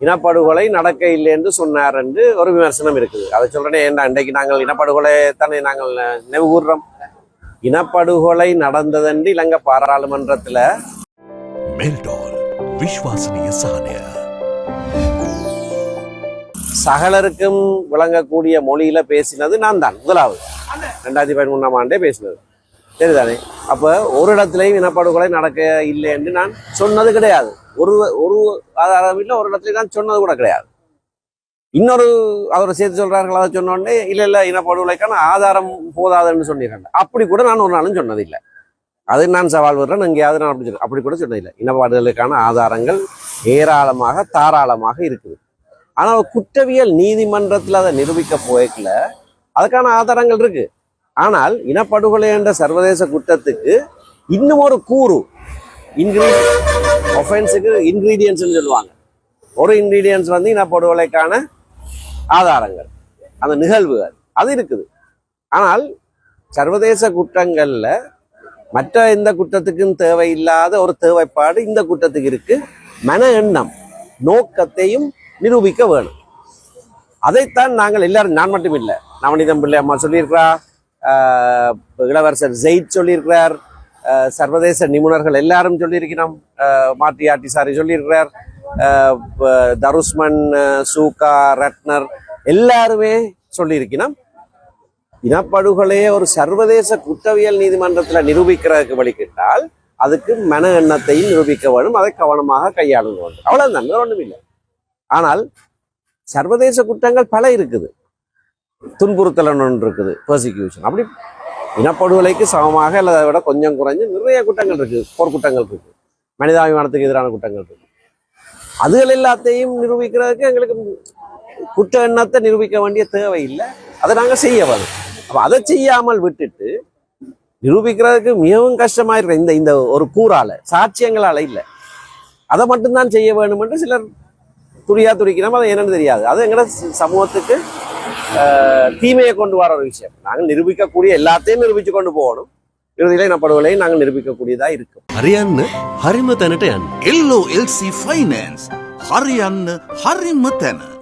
இனப்படுகொலை நடக்க இல்லை என்று சொன்னார் என்று ஒரு விமர்சனம் இருக்குது. அதை சொல்றேன். ஏன்னா இன்றைக்கு நாங்கள் இனப்படுகொலை தானே நாங்கள் நினைவு கூறுறோம். இனப்படுகொலை நடந்ததென்று இலங்கை பாராளுமன்றத்துல சகலருக்கும் விளங்கக்கூடிய மொழியில பேசினது நான் தான் முதலாவது 2013ஆம் ஆண்டே பேசினது சரிதானே. அப்ப ஒரு இடத்துலையும் இனப்படுகொலை நடக்க இல்லை என்று நான் சொன்னது கிடையாது. ஒரு ஆதாரம் இல்லை, ஒரு இடத்துல நான் சொன்னது கூட கிடையாது. இன்னொரு அவரை சேர்த்து சொல்றார்கள். அதை சொன்ன உடனே இல்ல இனப்படுகொலைக்கான ஆதாரம் போதாதுன்னு சொன்னிருக்காங்க. அப்படி கூட நான் ஒரு நாளும் சொன்னது இல்லை. அது நான் சவால் விடுறேன். எங்கேயாவது நான் அப்படி கூட சொன்னதில்லை. இனப்படுகொலைக்கான ஆதாரங்கள் ஏராளமாக தாராளமாக இருக்குது. ஆனால் குற்றவியல் நீதிமன்றத்தில் அதை நிரூபிக்க போய்க்கல அதுக்கான ஆதாரங்கள் இருக்கு. ஆனால் இனப்படுகொலை என்ற சர்வதேச குற்றத்துக்கு இன்னும் ஒரு கூறு ஒஃபென்ஸுக்கு இன்கிரீடியன்ஸ் சொல்லுவாங்க. ஒரு இன்கிரீடியன்ஸ் இனப்படுகொலைக்கான ஆதாரங்கள், அந்த நிகழ்வுகள் அது இருக்குது. ஆனால் சர்வதேச குற்றங்கள்ல மற்ற எந்த குற்றத்துக்கும் தேவையில்லாத ஒரு தேவைப்பாடு இந்த குற்றத்துக்கு இருக்கு. மன எண்ணம் நோக்கத்தையும் நிரூபிக்க வேணும். அதைத்தான் நாங்கள் எல்லாரும், நான் மட்டும் இல்லை, நவநீதம் பிள்ளை அம்மா சொல்லியிருக்கிறா, இளவரசர் ஜெயித் சொல்லியிருக்கிறார், சர்வதேச நிபுணர்கள் எல்லாரும் சொல்லியிருக்கிறோம், மார்டியாட்டி சாரி சொல்லியிருக்கிறார், தருஸ்மன், சூகா, ரட்னர் எல்லாருமே சொல்லியிருக்கிறோம். இனப்படுகொலையை ஒரு சர்வதேச குற்றவியல் நீதிமன்றத்தில் நிரூபிக்கிறதுக்கு வழிகிட்டால் அதுக்கு மன எண்ணத்தையும் நிரூபிக்க வேண்டும். அதை கவனமாக கையாள வேண்டும். அவ்வளவுதான், வேற ஒன்றும் இல்லை. ஆனால் சர்வதேச குற்றங்கள் பல இருக்குது. துன்புறுத்தல் ஒன்று இருக்குது, பெர்சிக்யூஷன். அப்படி இனப்படுகொலைக்கு சமமாக அல்லதை விட கொஞ்சம் குறைஞ்சு நிறைய குற்றங்கள் இருக்கு. போர்க்குற்றங்கள் இருக்கு, மனிதாபிமானத்துக்கு எதிரான குற்றங்கள் இருக்கு. அதுகள் எல்லாத்தையும் நிரூபிக்கிறதுக்கு எங்களுக்கு குற்ற எண்ணத்தை நிரூபிக்க வேண்டிய தேவை இல்லை. அதை நாங்கள் செய்ய வேணும். அப்போ அதை செய்யாமல் விட்டுட்டு நிரூபிக்கிறதுக்கு மிகவும் கஷ்டமாயிருக்கிற இந்த ஒரு கூறால, சாட்சியங்களால இல்லை, அதை மட்டும்தான் செய்ய வேணும் என்று சிலர் துடிக்கிறோம். அது என்னன்னு தெரியாது. அது எங்களோட சமூகத்துக்கு தீமையை கொண்டு வர ஒரு விஷயம். நாங்கள் நிரூபிக்கக்கூடிய எல்லாத்தையும் நிரூபிச்சு கொண்டு போகணும். இறுதியில இனப்படுகொலையும் நாங்கள் நிரூபிக்கக்கூடியதா இருக்கும். හරියන්න හරිම තැනට යන්න. LOLC Finance හරියන්න හරිම තැන.